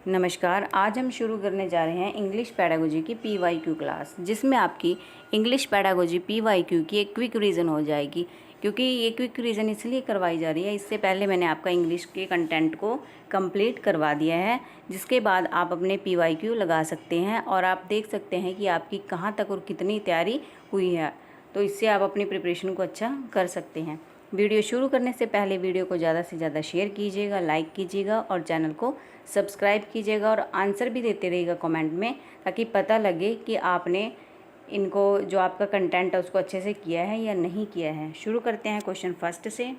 नमस्कार। आज हम शुरू करने जा रहे हैं इंग्लिश पेडागोजी की PYQ क्लास, जिसमें आपकी इंग्लिश पेडागोजी PYQ की एक क्विक रीज़न हो जाएगी। क्योंकि ये क्विक रीज़न इसलिए करवाई जा रही है, इससे पहले मैंने आपका इंग्लिश के कंटेंट को कंप्लीट करवा दिया है, जिसके बाद आप अपने PYQ लगा सकते हैं और आप देख सकते हैं कि आपकी कहाँ तक और कितनी तैयारी हुई है। तो इससे आप अपनी प्रिपरेशन को अच्छा कर सकते हैं। वीडियो शुरू करने से पहले वीडियो को ज़्यादा से ज़्यादा शेयर कीजिएगा, लाइक कीजिएगा और चैनल को सब्सक्राइब कीजिएगा और आंसर भी देते रहिएगा कमेंट में, ताकि पता लगे कि आपने इनको जो आपका कंटेंट है उसको अच्छे से किया है या नहीं किया है। शुरू करते हैं क्वेश्चन फर्स्ट से।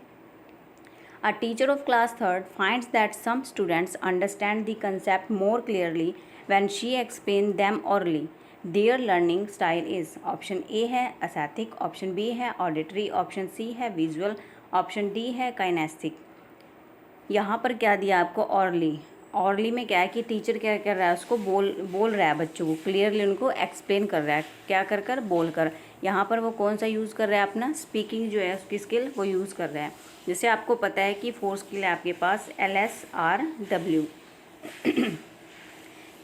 A teacher of class third finds that some students understand the concept more clearly when she explain them orally. Their learning style is. Option A है एस्थेटिक, ऑप्शन बी है ऑडिटरी, ऑप्शन सी है visual, option D है kinesthetic. यहाँ पर क्या दिया आपको? Hourly में क्या है कि टीचर क्या कर रहा है, उसको बोल रहा है बच्चों को, क्लियरली उनको एक्सप्लेन कर रहा है, क्या कर बोल कर। यहाँ पर वो कौन सा यूज़ कर रहा है? अपना स्पीकिंग जो है उसकी स्किल वो यूज़ कर रहा है। जैसे आपको पता है कि 4 स्किल है आपके पास, LSRW।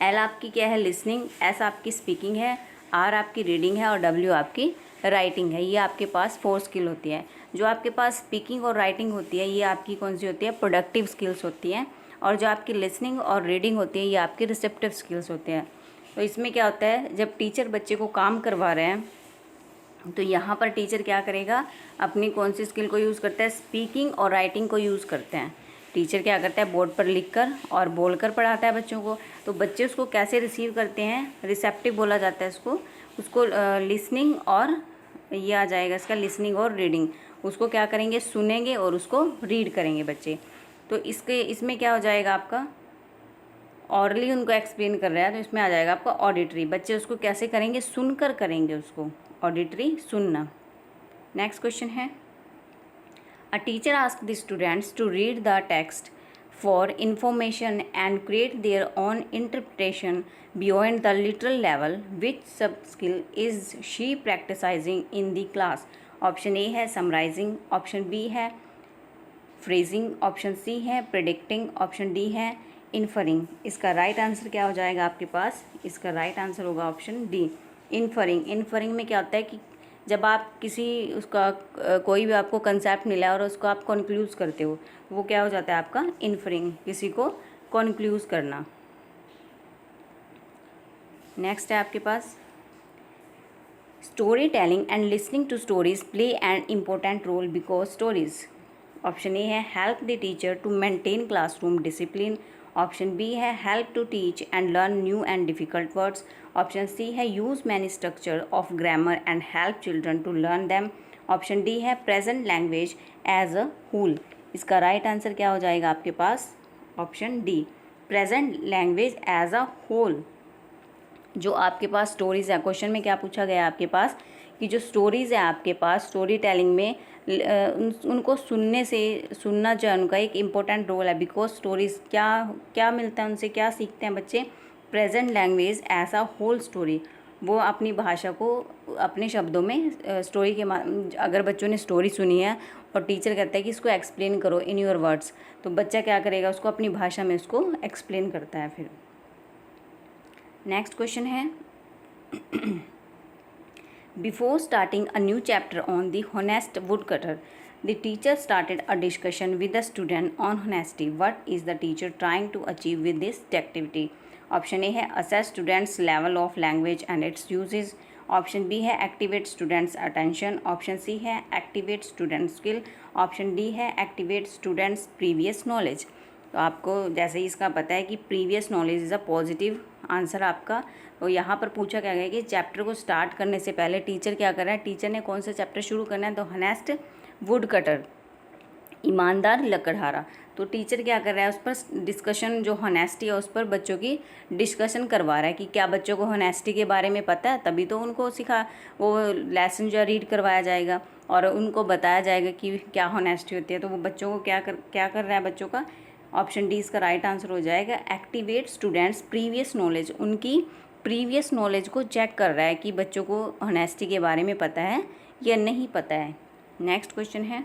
एल आपकी क्या है? लिसनिंग, एस आपकी स्पीकिंग है, आर आपकी रीडिंग है और डब्ल्यू आपकी राइटिंग है। ये आपके पास 4 स्किल होती है। जो आपके पास स्पीकिंग और राइटिंग होती है ये आपकी कौन सी होती है? प्रोडक्टिव स्किल्स होती हैं। और जो आपकी लिसनिंग और रीडिंग होती है ये आपकी रिसेप्टिव स्किल्स होते हैं। तो इसमें क्या होता है, जब टीचर बच्चे को काम करवा रहे हैं तो यहाँ पर टीचर क्या करेगा? अपनी कौन सी स्किल को यूज़ करता है? स्पीकिंग और राइटिंग को यूज़ करते हैं। टीचर क्या करता है? बोर्ड पर लिखकर और बोलकर पढ़ाता है बच्चों को। तो बच्चे उसको कैसे रिसीव करते हैं? रिसेप्टिव बोला जाता है उसको लिसनिंग, और ये आ जाएगा इसका लिसनिंग और रीडिंग। उसको क्या करेंगे? सुनेंगे और उसको रीड करेंगे बच्चे। तो इसमें क्या हो जाएगा आपका? ऑरली उनको एक्सप्लेन कर रहा है तो इसमें आ जाएगा आपका ऑडिटरी। बच्चे उसको कैसे करेंगे? सुनकर करेंगे उसको, ऑडिटरी सुनना। नेक्स्ट क्वेश्चन है, a teacher ask the students to read the text for information and create their own interpretation beyond the literal level. Which sub skill is she practicing in the class? Option A है summarising, option B है phrasing, option C है predicting, option D है इन्फरिंग। इसका right answer क्या हो जाएगा आपके पास? इसका राइट आंसर होगा ऑप्शन डी, इन्फरिंग। इन्फरिंग में क्या होता है कि जब आप किसी उसका कोई भी आपको कंसेप्ट मिला और उसको आप कॉन्क्लूज़ करते हो, वो क्या हो जाता है आपका? इन्फरिंग, किसी को कॉन्क्लूज़ करना। नेक्स्ट है आपके पास, story telling and listening to stories play an important role because stories. Option A है help the teacher to maintain classroom discipline, option B है help to teach and learn new and difficult words, option C है use many structure of grammar and help children to learn them, option D है present language as a whole. इसका right answer क्या हो जाएगा आपके पास? Option D, present language as a whole. जो आपके पास स्टोरीज़ है, क्वेश्चन में क्या पूछा गया आपके पास कि जो स्टोरीज़ है आपके पास, स्टोरी टेलिंग में उनको सुनना जो है उनका एक इम्पोर्टेंट रोल है। बिकॉज स्टोरीज़ क्या क्या मिलता है उनसे, क्या सीखते हैं बच्चे? Present language as a whole story. वो अपनी भाषा को अपने शब्दों में स्टोरी के अगर बच्चों ने स्टोरी सुनी है और टीचर कहता है कि इसको एक्सप्लेन करो इन योर वर्ड्स, तो बच्चा क्या करेगा? उसको अपनी भाषा में उसको एक्सप्लेन करता है। फिर नेक्स्ट क्वेश्चन है, before starting a new chapter on the honest wood cutter, the teacher started a discussion with the student on honesty. What is the teacher trying to achieve with this activity? Option A है assess students level of language and its usages, option B है activate students attention, option C है activate student skill, option D है activate students previous knowledge. तो आपको जैसे ही इसका पता है कि previous knowledge is a positive answer आपका। तो यहाँ पर पूछा क्या गया कि चैप्टर को स्टार्ट करने से पहले टीचर क्या कर रहा है? टीचर ने कौन सा चैप्टर शुरू करना है? तो हॉनेस्ट वुड कटर, ईमानदार लकड़हारा। तो टीचर क्या कर रहा है? उस पर डिस्कशन, जो हॉनेस्टी है उस पर बच्चों की डिस्कशन करवा रहा है कि क्या बच्चों को हॉनेस्टी के बारे में पता है, तभी तो उनको वो लेसन जो रीड करवाया जाएगा और उनको बताया जाएगा कि क्या हॉनेस्टी होती है। तो वो बच्चों को क्या कर रहा है बच्चों का? ऑप्शन डी इसका राइट आंसर हो जाएगा, एक्टिवेट स्टूडेंट्स प्रीवियस नॉलेज। उनकी प्रीवियस नॉलेज को चेक कर रहा है कि बच्चों को हॉनेस्टी के बारे में पता है या नहीं पता है। नेक्स्ट क्वेश्चन है,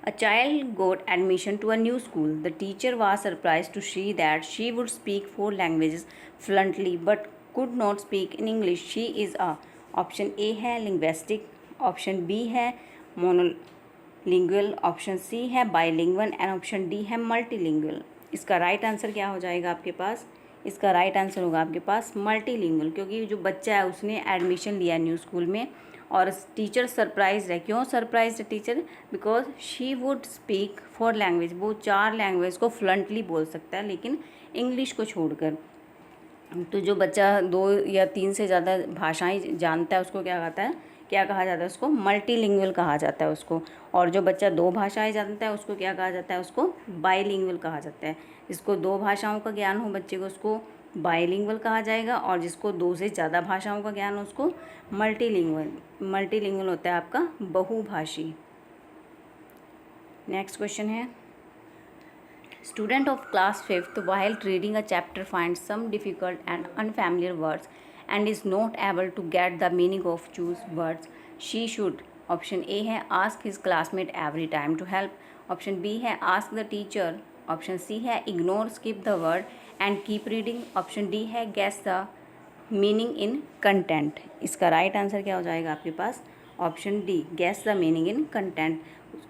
A child got admission to a new school. The teacher was surprised to see that she would speak 4 languages fluently but could not speak in English. She is a option A है linguistic, option B है monolingual, option C है bilingual and option D है multilingual. इसका right answer क्या हो जाएगा आपके पास? इसका राइट आंसर होगा आपके पास मल्टीलिंगुअल, क्योंकि जो बच्चा है उसने एडमिशन लिया न्यू स्कूल में और टीचर सरप्राइज है। क्यों सरप्राइज है teacher? Because she would speak 4 language, वो 4 लैंग्वेज को फ्लुएंटली बोल सकता है लेकिन इंग्लिश को छोड़कर। तो जो बच्चा 2 या 3 से ज़्यादा भाषाएं जानता है उसको क्या कहा जाता है? उसको मल्टीलिंगुअल कहा जाता है उसको। और जो बच्चा 2 भाषाएं जानता है उसको क्या कहा जाता है? उसको बाइलिंगुअल कहा जाता है। जिसको 2 भाषाओं का ज्ञान हो बच्चे को उसको बाइलिंगुअल कहा जाएगा, और जिसको 2 से ज़्यादा भाषाओं का ज्ञान हो उसको मल्टीलिंगुअल होता है आपका बहुभाषी। नेक्स्ट क्वेश्चन है, student of class 5th while reading a chapter finds some difficult and unfamiliar words and is not able to get the meaning of choose words she should। Option A है ask his classmate every time to help, option B है ask the teacher, option C है ignore skip the word and keep reading, option D है guess the meaning in content। इसका right answer क्या हो जाएगा आपके पास? Option D guess the meaning in content।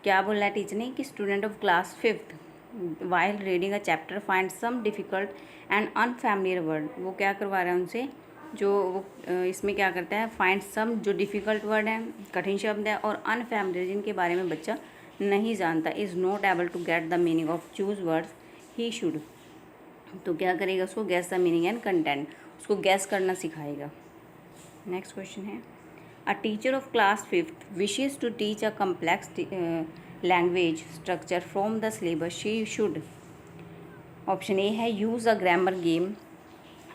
क्या बोल रहा है टीचर ने कि student of class 5th while reading a chapter find some difficult and unfamiliar word. वो क्या करवा रहा है उनसे, जो वो इसमें क्या करता है, फाइंड सम, जो डिफ़िकल्ट वर्ड है, कठिन शब्द है, और अनफैमिलियर जिनके बारे में बच्चा नहीं जानता, is not able to get the meaning of choose words he should. तो क्या करेगा? उसको guess the meaning and content, उसको गैस करना सिखाएगा। नेक्स्ट क्वेश्चन है, a teacher of class 5th wishes to teach a complex language structure from the syllabus she should. Option A है use a grammar game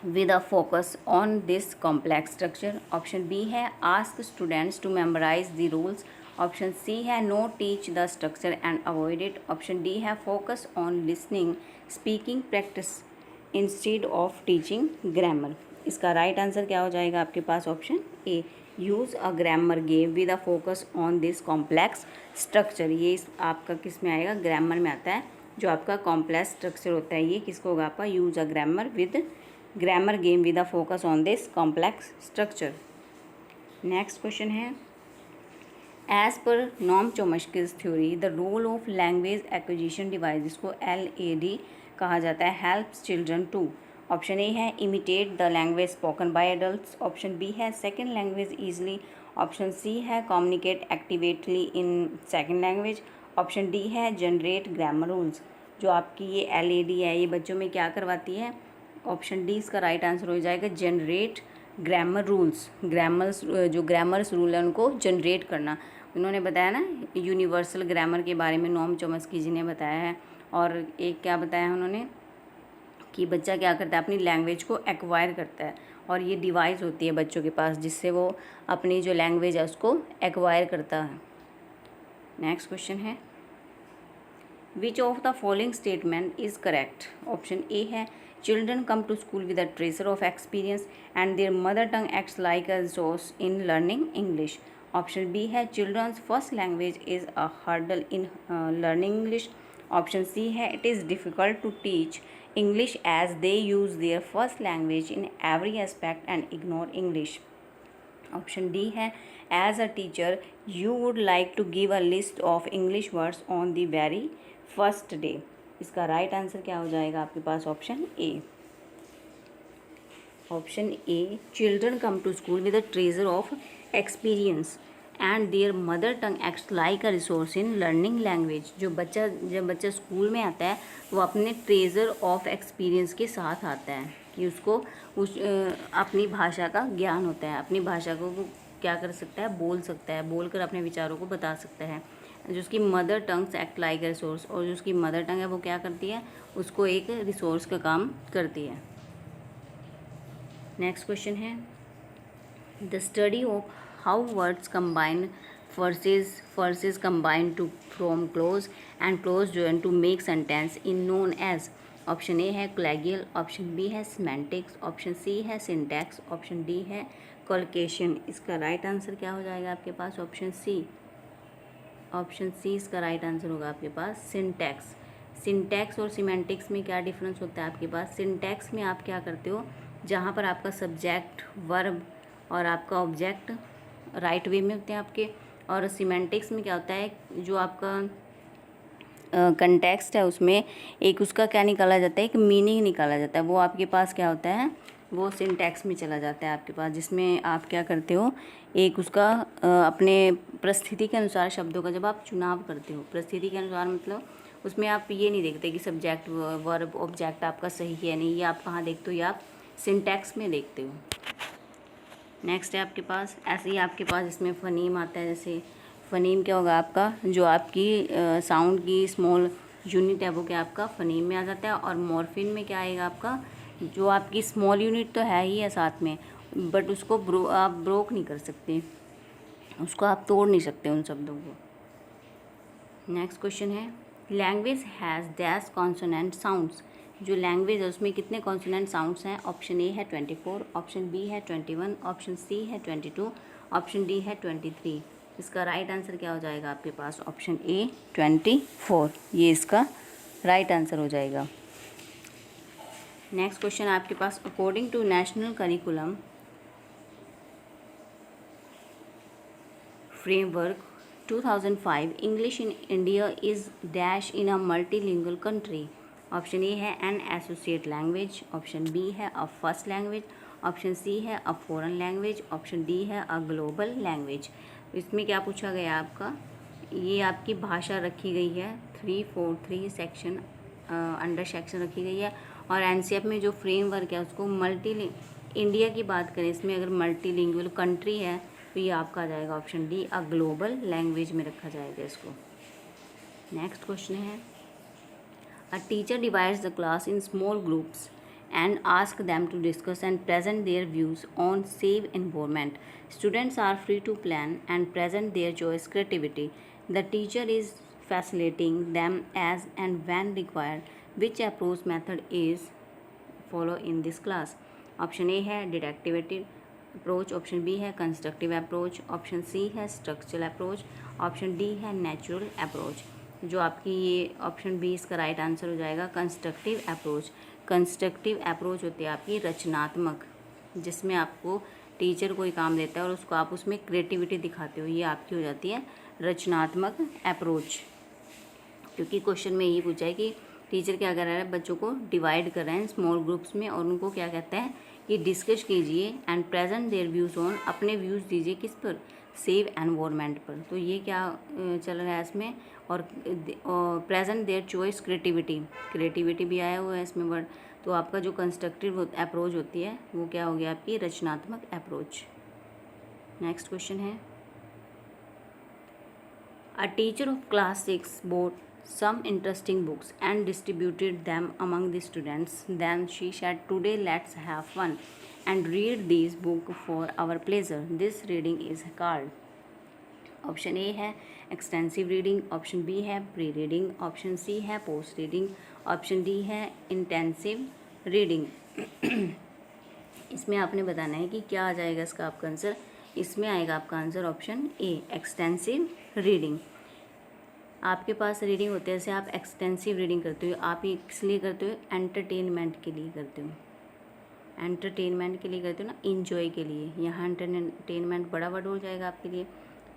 with a focus on this complex structure, option B है ask students to memorise the rules, option C है no teach the structure and avoid it, option D है focus on listening speaking practice instead of teaching grammar. इसका right answer क्या हो जाएगा आपके पास? Option A use a grammar game with a focus on this complex structure. ये आपका किस में आएगा? ग्रामर में आता है। जो आपका कॉम्प्लेक्स स्ट्रक्चर होता है ये किसको होगा आपका? Use a grammar game with a focus on this complex structure. Next question है, as per Noam Chomsky's theory the role of language acquisition device, जिसको LAD कहा जाता है, helps children to. Option A है imitate the language spoken by adults, option B है second language easily, option C है communicate actively in second language, option D है generate grammar rules. जो आपकी ये LAD है ये बच्चों में क्या करवाती है? ऑप्शन डी इसका राइट आंसर हो जाएगा जनरेट ग्रामर रूल्स। जो ग्रामर्स रूल है उनको जनरेट करना। उन्होंने बताया ना यूनिवर्सल ग्रामर के बारे में, नॉम चोम्स्की जी ने बताया है। और एक क्या बताया है उन्होंने कि बच्चा क्या करता है? अपनी लैंग्वेज को एक्वायर करता है, और ये डिवाइस होती है बच्चों के पास जिससे वो अपनी जो लैंग्वेज है उसको एक्वायर करता है। नेक्स्ट क्वेश्चन है, which of the following statement is correct? Option A है children come to school with a treasure of experience and their mother tongue acts like a resource in learning English, option B है children's first language is a hurdle in learning English, option C है it is difficult to teach English as they use their first language in every aspect and ignore English, option D है as a teacher you would like to give a list of English words on the very first day। इसका right answer क्या हो जाएगा आपके पास? Option A. Option A children come to school with a treasure of experience and their mother tongue acts like a resource in learning language. जब बच्चा school में आता है वो अपने ट्रेजर ऑफ एक्सपीरियंस के साथ आता है कि उसको अपनी भाषा का ज्ञान होता है, अपनी भाषा को वो क्या कर सकता है? बोल सकता है, बोलकर अपने विचारों को बता सकता है। जो उसकी mother tongues act like a resource, और जो उसकी मदर टंग है वो क्या करती है? उसको एक रिसोर्स का काम करती है। नेक्स्ट क्वेश्चन है, the study of how words combine verses combine to form clause and clause join to make sentence in known as। Option A है collegial, ऑप्शन बी है semantics, ऑप्शन सी है syntax, option D है collocation। इसका right answer क्या हो जाएगा आपके पास? ऑप्शन सी। ऑप्शन सी इसका राइट आंसर होगा आपके पास सिंटैक्स। सिंटैक्स और सिमेंटिक्स में क्या डिफरेंस होता है आपके पास? सिंटैक्स में आप क्या करते हो, जहाँ पर आपका सब्जेक्ट, वर्ब और आपका ऑब्जेक्ट राइट वे में होते हैं आपके, और सिमेंटिक्स में क्या होता है, जो आपका कंटेक्स्ट है उसमें एक उसका क्या निकाला जाता है, एक मीनिंग निकाला जाता है। वो आपके पास क्या होता है, वो सिंटैक्स में चला जाता है आपके पास, जिसमें आप क्या करते हो, एक उसका अपने परिस्थिति के अनुसार शब्दों का जब आप चुनाव करते हो, परिस्थिति के अनुसार मतलब उसमें आप ये नहीं देखते कि सब्जेक्ट, वर्ब, ऑब्जेक्ट आपका सही है नहीं, ये आप कहाँ देखते हो, ये आप सिंटैक्स में देखते हो। नेक्स्ट है आपके पास, ऐसे ही आपके पास इसमें फ़नीम आता है। जैसे फ़नीम क्या होगा आपका, जो आपकी साउंड की स्मॉल यूनिट है वो क्या आपका फ़नीम में आ जाता है। और मॉर्फिन में क्या आएगा आपका, जो आपकी स्मॉल यूनिट तो है ही है साथ में, बट उसको आप ब्रोक नहीं कर सकते, उसको आप तोड़ नहीं सकते उन शब्दों को। नेक्स्ट क्वेश्चन है, language has dash consonant sounds. जो लैंग्वेज है उसमें कितने कॉन्सोनेंट साउंड्स हैं? ऑप्शन ए है 24, ऑप्शन बी है 21, ऑप्शन सी है 22, ऑप्शन डी है 23। इसका राइट आंसर क्या हो जाएगा आपके पास? ऑप्शन ए 24, ये इसका राइट आंसर हो जाएगा। नेक्स्ट क्वेश्चन आपके पास, according to national curriculum framework 2005, English in India is dash in a multilingual country. Option A है an associate language, option B है a first language, option C है a foreign language, option D है a global language. इसमें क्या पूछा गया आपका, ये आपकी भाषा रखी गई है 343 सेक्शन, अंडर सेक्शन रखी गई है। और एनसीएफ में जो फ्रेमवर्क है उसको इंडिया की बात करें, इसमें अगर मल्टीलिंगुअल कंट्री है तो ये आपका आ जाएगा option D a global language में रखा जाएगा इसको। नेक्स्ट क्वेश्चन है, a teacher divides the class in small groups and ask them to discuss and present their views on safe environment. Students are free to plan and present their choice creativity. The teacher is facilitating them as and when required. Which approach method is follow in this class? Option A है डिडक्टिविटी approach, option B है constructive approach, option C है structural approach, option D है natural approach. जो आपकी ये option B इसका right answer हो जाएगा कंस्ट्रक्टिव अप्रोच। कंस्ट्रक्टिव अप्रोच होती है आपकी रचनात्मक, जिसमें आपको टीचर कोई काम देता है और उसको आप उसमें क्रिएटिविटी दिखाते हो, ये आपकी हो जाती है रचनात्मक अप्रोच। क्योंकि क्वेश्चन में यही पूछा है कि टीचर क्या कर रहा है, बच्चों को डिवाइड कर रहे हैं स्मॉल ग्रुप्स में और उनको क्या कहता है कि डिस्कस कीजिए and present their views on, अपने व्यूज़ दीजिए किस पर, सेव एनवायरनमेंट पर। तो ये क्या चल रहा है इसमें, और present their choice creativity, creativity भी आया हुआ है इसमें वर्ड। तो आपका जो कंस्ट्रक्टिव अप्रोच होती है वो क्या हो गया आपकी रचनात्मक अप्रोच। नेक्स्ट क्वेश्चन है, a teacher of class 6 bought some interesting books and distributed them among the students. Then she said, today let's have fun and read these books for our pleasure. This reading is called. Option A है extensive reading, option B है pre reading, option C है post reading, option D है intensive reading. इसमें आपने बताना है कि क्या आ जाएगा इसका आपका आंसर। इसमें आएगा आपका answer option A extensive reading. आपके पास रीडिंग होते हैं, जैसे आप एक्सटेंसिव रीडिंग करते हो, आप ये इसलिए करते हो एंटरटेनमेंट के लिए करते हो, एंटरटेनमेंट के लिए करते हो ना, इंजॉय के लिए। यहाँ एंटरटेनमेंट बड़ा वर्ड हो जाएगा आपके लिए,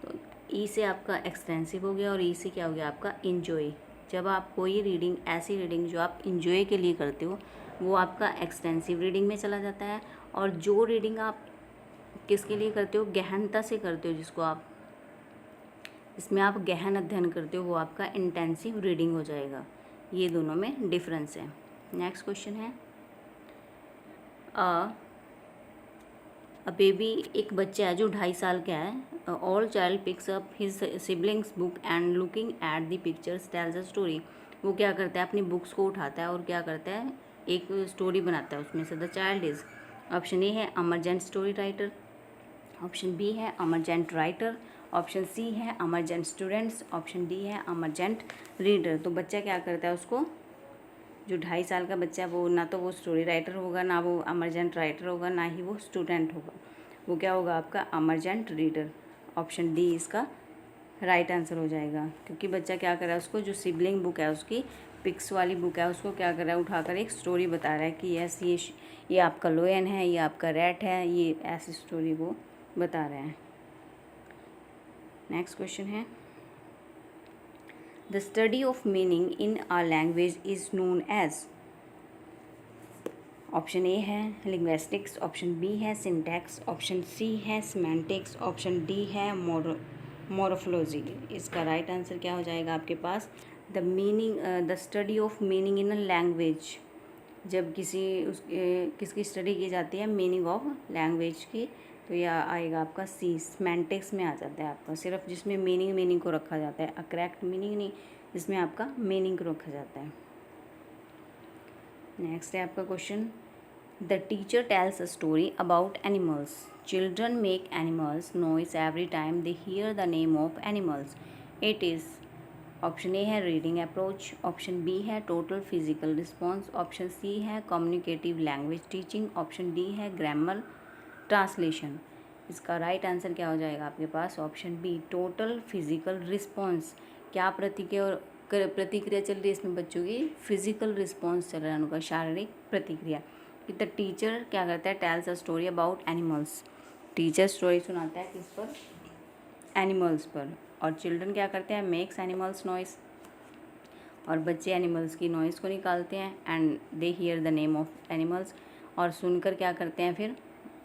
तो ई से आपका एक्सटेंसिव हो गया और ई से क्या हो गया आपका इंजॉय। जब आप कोई रीडिंग, ऐसी रीडिंग जो आप इंजॉय के लिए करते हो, वो आपका एक्सटेंसिव रीडिंग में चला जाता है। और जो रीडिंग आप किसके लिए करते हो, गहनता से करते हो, जिसको आप इसमें आप गहन अध्ययन करते हो, वो आपका इंटेंसिव रीडिंग हो जाएगा। ये दोनों में डिफरेंस है। नेक्स्ट क्वेश्चन है, बेबी एक बच्चा है जो 2.5 साल का है। All child picks up his siblings book and looking at the pictures tales a story. वो क्या करता है, अपनी बुक्स को उठाता है और क्या करता है, एक स्टोरी बनाता है उसमें से। The child is, option A है अमरजेंट स्टोरी राइटर, ऑप्शन बी है अमरजेंट राइटर, ऑप्शन सी है अमरजेंट स्टूडेंट्स, ऑप्शन डी है अमरजेंट रीडर। तो बच्चा क्या करता है, उसको जो 2.5 साल का बच्चा है वो ना तो वो स्टोरी राइटर होगा, ना वो अमरजेंट राइटर होगा, ना ही वो स्टूडेंट होगा, वो क्या होगा आपका अमरजेंट रीडर। ऑप्शन डी इसका राइट आंसर हो जाएगा, क्योंकि बच्चा क्या कर रहा है, उसको जो सिबलिंग बुक है उसकी पिक्स वाली बुक है उसको क्या कर रहा है, उठाकर एक स्टोरी बता रहा है कि यस ये आपका लोयन है, ये आपका रैट है, ये ऐसी स्टोरी वो बता रहे हैं। नेक्स्ट क्वेश्चन है, the study of meaning in our language is known as. Option A है लिंग्विस्टिक्स, ऑप्शन बी है सिंटैक्स, ऑप्शन सी है सिमेंटिक्स, ऑप्शन डी है मोरफोलॉजी। इसका राइट आंसर क्या हो जाएगा आपके पास, the study of meaning in a language. जब किसकी स्टडी की जाती है, मीनिंग ऑफ लैंग्वेज की, तो यह आएगा आपका सी, सिमेंटिक्स में आ जाता है आपका, सिर्फ जिसमें मीनिंग को रखा जाता है, करेक्ट मीनिंग नहीं, इसमें आपका मीनिंग को रखा जाता है। नेक्स्ट है आपका question, the teacher tells a story about animals. Children make animals noise every time they hear the name of animals. It is, option A है रीडिंग अप्रोच, ऑप्शन बी है total physical response, option C है communicative language teaching, option D है grammar translation. इसका right answer क्या हो जाएगा आपके पास, option B total physical response. क्या प्रतिक्रिया चल रही है इसमें बच्चों की, फिजिकल रिस्पॉन्स चल रहा है उनका, शारीरिक प्रतिक्रिया। द टीचर क्या करता है, tales a story about animals. Teacher story सुनाता है किस पर, एनिमल्स पर। और चिल्ड्रन क्या करते हैं, मेक्स एनिमल्स नॉइस, और बच्चे एनिमल्स की नॉइस को निकालते हैं, and they hear the name of animals, और सुनकर क्या करते हैं फिर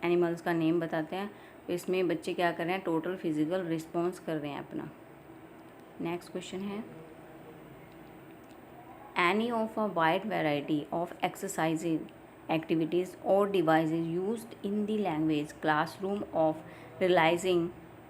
एनिमल्स का नेम बताते हैं। तो इसमें बच्चे क्या कर रहे हैं, टोटल फिजिकल रिस्पॉन्स कर रहे हैं अपना। नेक्स्ट क्वेश्चन है, any of a wide variety of exercises, activities or devices used in the language classroom of realizing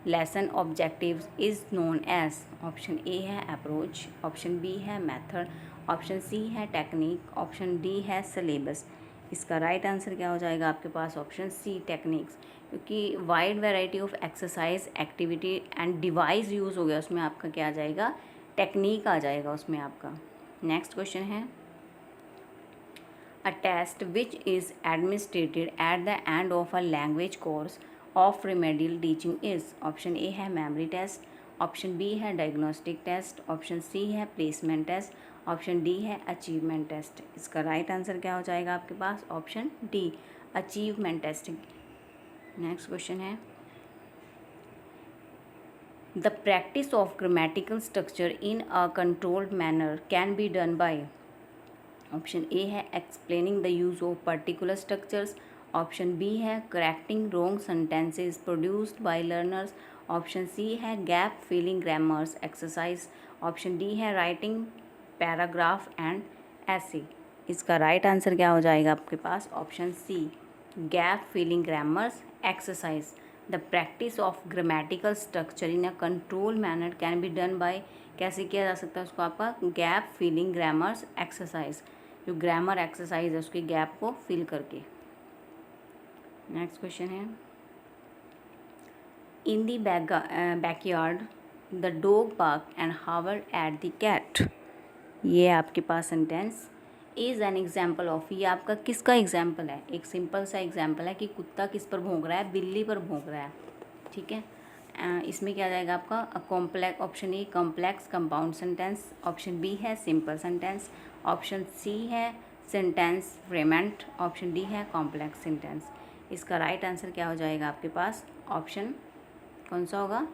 lesson objectives is known as। Option A है अप्रोच, ऑप्शन बी है method, option C है technique, option D है syllabus. इसका right answer क्या हो जाएगा आपके पास, ऑप्शन सी टेक्निक्स, क्योंकि wide variety of exercise activity and device use हो गया, उसमें आपका क्या आ जाएगा, टेक्निक आ जाएगा उसमें आपका। नेक्स्ट क्वेश्चन है, a test which is administered at the end of a language course of remedial teaching is. Option A है मेमोरी टेस्ट, ऑप्शन बी है डायग्नोस्टिक टेस्ट, ऑप्शन सी है प्लेसमेंट टेस्ट, ऑप्शन डी है achievement test. इसका right answer क्या हो जाएगा आपके पास, option D achievement test. Next question है, the practice of grammatical structure in a controlled manner can be done by। Option A है explaining the use of particular structures, option B है correcting wrong sentences produced by learners, option C है gap filling grammars exercise, option D है writing paragraph and essay। इसका right answer क्या हो जाएगा आपके पास, option C gap filling grammars exercise। The practice of grammatical structure in a control manner can be done by, कैसे किया जा सकता है उसको आपका, गैप फिलिंग ग्रामर्स एक्सरसाइज, जो ग्रामर एक्सरसाइज है उसके गैप को फिल करके। नेक्स्ट क्वेश्चन है, in the backyard the dog bark and howled at the cat. ये आपके पास sentence is an example of, ये आपका किसका एग्जाम्पल है, एक सिंपल सा एग्जाम्पल है कि कुत्ता किस पर भौंक रहा है, बिल्ली पर भौंक रहा है, ठीक है। इसमें क्या जाएगा आपका complex, option A complex compound sentence, option B है सिंपल सेंटेंस, ऑप्शन सी है सेंटेंस फ्रेगमेंट, ऑप्शन डी है कॉम्प्लेक्स सेंटेंस। इसका राइट आंसर क्या हो जाएगा आपके पास, ऑप्शन कौन सा होगा,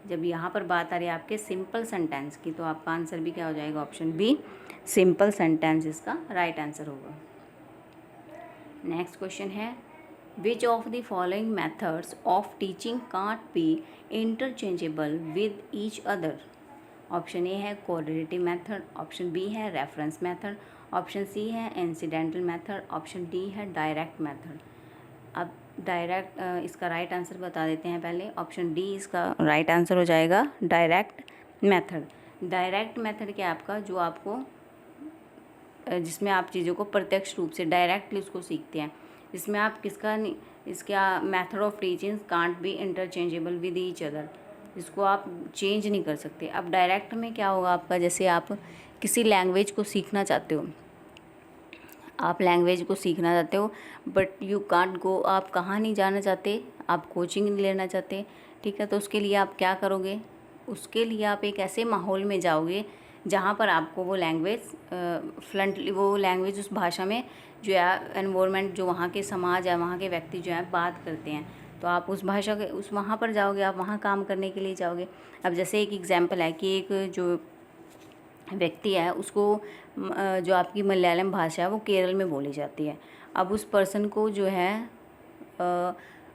जब यहाँ पर बात आ रही है आपके सिंपल सेंटेंस की, तो आपका आंसर भी क्या हो जाएगा, ऑप्शन बी सिंपल सेंटेंस इसका राइट आंसर होगा। नेक्स्ट क्वेश्चन है, which of the following methods of teaching can't be interchangeable with each other. Option A है कोऑर्डिनेटिव मेथड, ऑप्शन बी है रेफरेंस मेथड, ऑप्शन सी है incidental method, option D है direct method. अब direct इसका right answer बता देते हैं पहले, ऑप्शन डी इसका राइट आंसर हो जाएगा डायरेक्ट मेथड। डायरेक्ट मेथड क्या आपका, जो आपको जिसमें आप चीज़ों को प्रत्यक्ष रूप से डायरेक्टली उसको सीखते हैं, जिसमें आप इसका method of teaching can't be interchangeable with each other, जिसको आप चेंज नहीं कर सकते। अब डायरेक्ट में क्या होगा आपका, जैसे आप किसी लैंग्वेज को सीखना चाहते हो, आप लैंग्वेज को सीखना चाहते हो बट यू कांट गो, आप कहाँ नहीं जाना चाहते, आप कोचिंग नहीं लेना चाहते, ठीक है, तो उसके लिए आप क्या करोगे, उसके लिए आप एक ऐसे माहौल में जाओगे जहाँ पर आपको वो लैंग्वेज उस भाषा में जो है एनवायरनमेंट, जो वहाँ के समाज है, वहाँ के व्यक्ति जो है बात करते हैं, तो आप उस भाषा के उस वहाँ पर जाओगे, आप वहाँ काम करने के लिए जाओगे। अब जैसे एक एग्जांपल है कि एक जो व्यक्ति है उसको जो आपकी मलयालम भाषा है वो केरल में बोली जाती है। अब उस पर्सन को जो है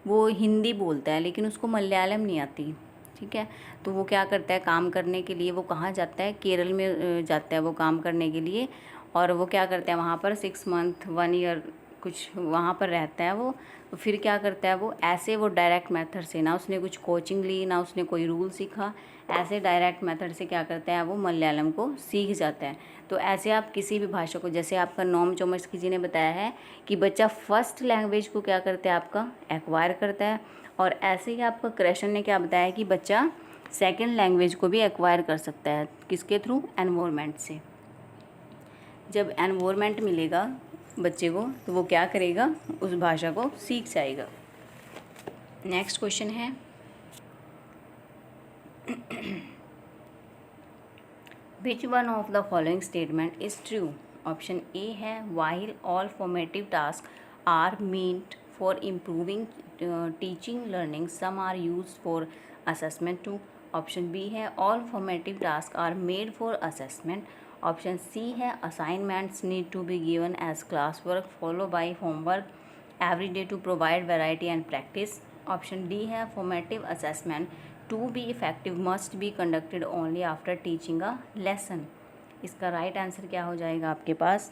वो हिंदी बोलता है लेकिन उसको मलयालम नहीं आती, ठीक है। तो वो क्या करता है, काम करने के लिए वो कहाँ जाता है, केरल में जाता है वो काम करने के लिए। और वो क्या करता है वहाँ पर 6 मंथ 1 ईयर कुछ वहाँ पर रहता है वो। तो फिर क्या करता है वो, ऐसे वो डायरेक्ट मेथड से, ना उसने कुछ कोचिंग ली, ना उसने कोई रूल सीखा, ऐसे डायरेक्ट मेथड से क्या करता है वो मलयालम को सीख जाता है। तो ऐसे आप किसी भी भाषा को, जैसे आपका नोम चोमस्की जी ने बताया है कि बच्चा फर्स्ट लैंग्वेज को क्या करता है आपका एक्वायर करता है, और ऐसे ही आपका कृष्ण ने क्या बताया कि बच्चा सेकंड लैंग्वेज को भी एक्वायर कर सकता है, किसके थ्रू, एनवायरनमेंट से। जब एनवायरनमेंट मिलेगा बच्चे को तो वो क्या करेगा, उस भाषा को सीख जाएगा। नेक्स्ट क्वेश्चन है which one of the following statement is true. Option A है while all formative task are meant for improving teaching learning some are used for assessment too. Option B है all formative task are made for assessment. Option C है assignments need to be given as class work follow by homework every day to provide variety and practice. Option D है formative assessment to be effective must be conducted only after teaching a lesson. इसका right answer क्या हो जाएगा आपके पास,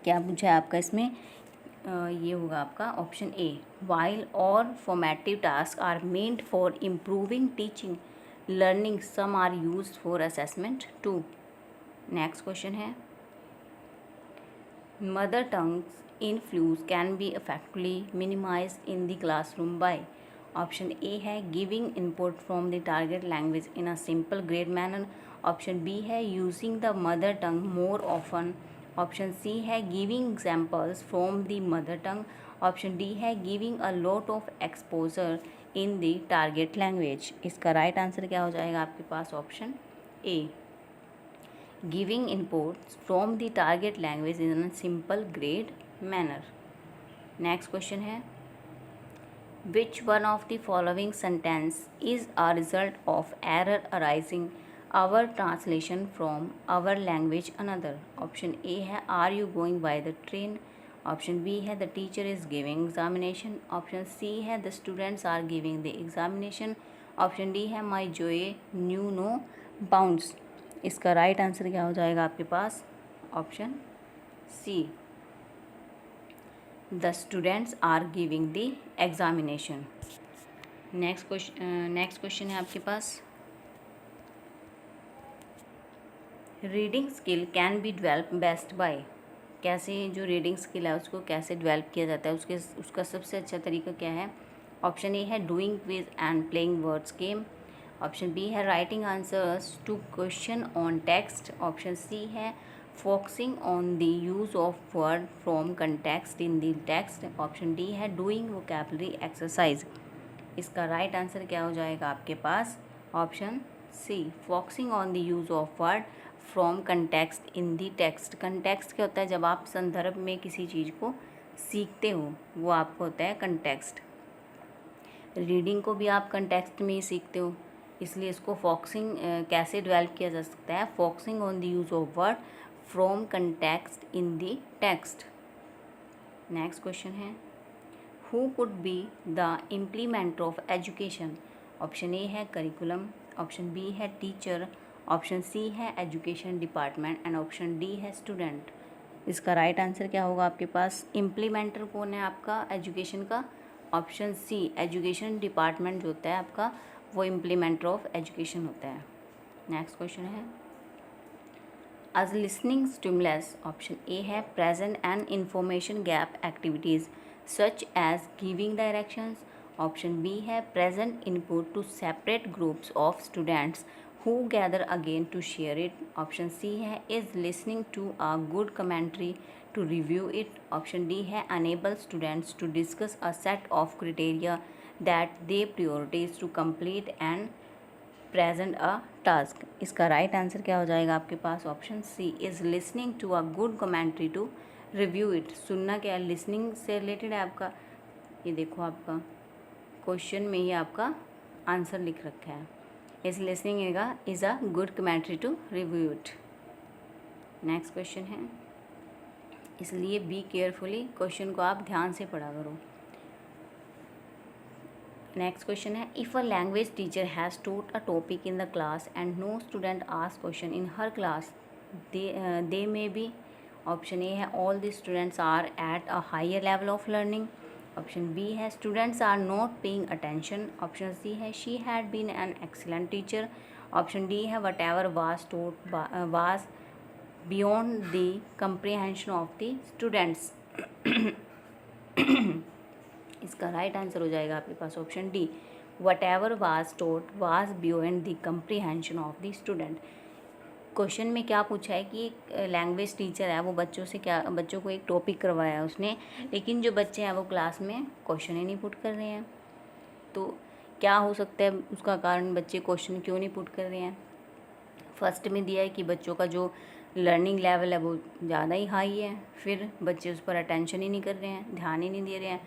क्या पूछा है आपका इसमें, ये होगा आपका ऑप्शन ए वाइल और formative task are meant for improving teaching learning some are used for assessment too. Next question है mother tongues influence can be effectively minimized in the classroom by. Option A है giving input from the target language in a simple grade manner. Option B है using the mother tongue more often. Option C है giving examples from the mother tongue. Option D है giving a lot of exposure in the target language. इसका right answer क्या हो जाएगा आपके पास, option A giving inputs from the target language in a simple grade manner. Next question है Which one of the following sentence is a result of error arising our translation from our language another? Option A है Are you going by the train? Option B है The teacher is giving examination. Option C है The students are giving the examination. Option D है My joy knew no bounds. इसका right answer क्या हो जाएगा आपके पास, option C The students are giving the examination. Next question है आपके पास reading skill can be develop best by. कैसे जो रीडिंग स्किल है उसको कैसे डेवलप किया जाता है, उसका सबसे अच्छा तरीका क्या है। ऑप्शन ए है doing quiz and playing words game. Option B है writing answers to question on text. Option C है focusing on the use of word from context in the text. Option D है doing vocabulary exercise. इसका right answer क्या हो जाएगा आपके पास, option C focusing on the use of word from context in the text. Context क्या होता है, जब आप संदर्भ में किसी चीज़ को सीखते हो वो आपको होता है कंटेक्स्ट। रीडिंग को भी आप कंटेक्स्ट में ही सीखते हो, इसलिए इसको फोकसिंग कैसे डेवलप किया जा सकता है, focusing on the use of word from context in the text. Next question है who could be the implementer of education. Option A है करिकुलम। ऑप्शन बी है टीचर। ऑप्शन सी है education department and option D है student. इसका right answer क्या होगा आपके पास, implementer कौन है आपका एजुकेशन का, ऑप्शन सी एजुकेशन डिपार्टमेंट जो होता है आपका वो इम्प्लीमेंटर ऑफ एजुकेशन होता है। नेक्स्ट क्वेश्चन है as listening stimulus. Option A है present and information gap activities such as giving directions. Option B है present input to separate groups of students who gather again to share it. Option C है is listening to a good commentary to review it. Option D है enable students to discuss a set of criteria that they prioritize to complete an present a task. इसका right answer क्या हो जाएगा आपके पास? Option C is listening to a good commentary to review it. सुनना क्या है? लिसनिंग से रिलेटेड है आपका। ये देखो आपका क्वेश्चन में ही आपका आंसर लिख रखा है, इस listening is a good commentary to review it. Next question है, इसलिए बी केयरफुली, क्वेश्चन को आप ध्यान से पढ़ा करो। नेक्स्ट क्वेश्चन है, if a language teacher has taught a topic in the class and no student ask question in her class, they may be. Option A है all the students are at a higher level of learning. Option B है students are not paying attention. Option C है she had been an excellent teacher. Option D है whatever was taught was beyond the comprehension of the students. इसका right answer हो जाएगा आपके पास option D, whatever was taught was beyond the comprehension of the student. Question में क्या पूछा है कि एक लैंग्वेज टीचर है, वो बच्चों को एक टॉपिक करवाया है उसने, लेकिन जो बच्चे हैं वो क्लास में क्वेश्चन ही नहीं पुट कर रहे हैं। तो क्या हो सकता है उसका कारण? बच्चे क्वेश्चन क्यों नहीं पुट कर रहे हैं? फर्स्ट में दिया है कि बच्चों का जो लर्निंग लेवल है वो ज़्यादा ही हाई है, फिर बच्चे उस पर अटेंशन ही नहीं कर रहे हैं, ध्यान ही नहीं दे रहे हैं।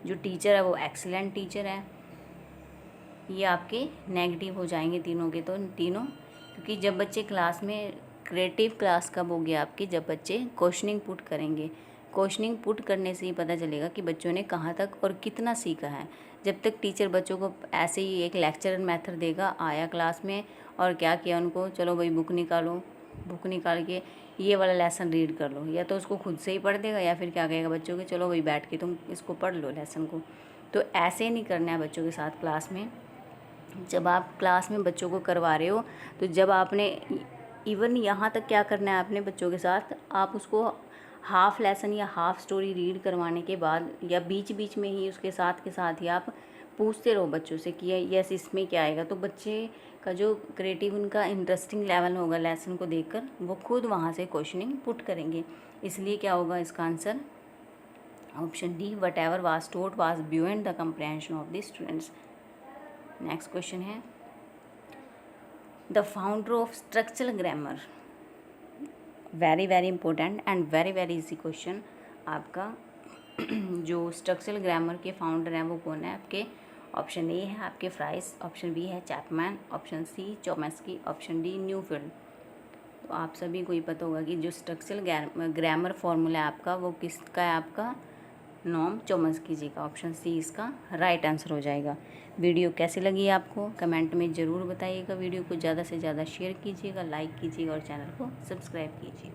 जो टीचर है वो एक्सीलेंट टीचर है। ये आपके नेगेटिव हो जाएंगे तीनों के, तो तीनों, क्योंकि जब बच्चे क्लास में, क्रिएटिव क्लास कब होगी आपकी? जब बच्चे क्वेश्चनिंग पुट करेंगे। क्वेश्चनिंग पुट करने से ही पता चलेगा कि बच्चों ने कहाँ तक और कितना सीखा है। जब तक टीचर बच्चों को ऐसे ही एक लेक्चर मेथड देगा, आया क्लास में और क्या किया उनको, चलो भाई बुक निकालो, बुक निकाल के ये वाला लेसन रीड कर लो, या तो उसको खुद से ही पढ़ देगा या फिर क्या कहेगा बच्चों के, चलो भाई बैठ के तुम इसको पढ़ लो लेसन को। तो ऐसे नहीं करना है बच्चों के साथ क्लास में। जब आप क्लास में बच्चों को करवा रहे हो, तो जब आपने इवन यहाँ तक क्या करना है आपने बच्चों के साथ, आप उसको हाफ लेसन या हाफ स्टोरी रीड करवाने के बाद या बीच बीच में ही उसके साथ के साथ ही आप पूछते रहो बच्चों से कि यस इसमें क्या आएगा। तो बच्चे का जो क्रिएटिव, उनका इंटरेस्टिंग लेवल होगा लेसन को देखकर, वो खुद वहाँ से क्वेश्चनिंग पुट करेंगे। इसलिए क्या होगा इसका answer? Option D, whatever was taught was beyond the comprehension of the students. Next question है, the founder of structural grammar. Very very important and very very easy question आपका। जो structural grammar के founder हैं वो कौन है आपके? Option A है आपके फ्राइस, ऑप्शन बी है Chapman, option C Chomsky, option D Newfield. तो आप सभी को ही पता होगा कि जो स्ट्रक्चरल ग्रामर फॉर्मूला है आपका वो किसका है? आपका नॉम चॉम्स्की जी का। ऑप्शन सी इसका राइट आंसर हो जाएगा। वीडियो कैसी लगी आपको कमेंट में ज़रूर बताइएगा। वीडियो को ज़्यादा से ज़्यादा शेयर कीजिएगा, लाइक कीजिएगा और चैनल को सब्सक्राइब कीजिए।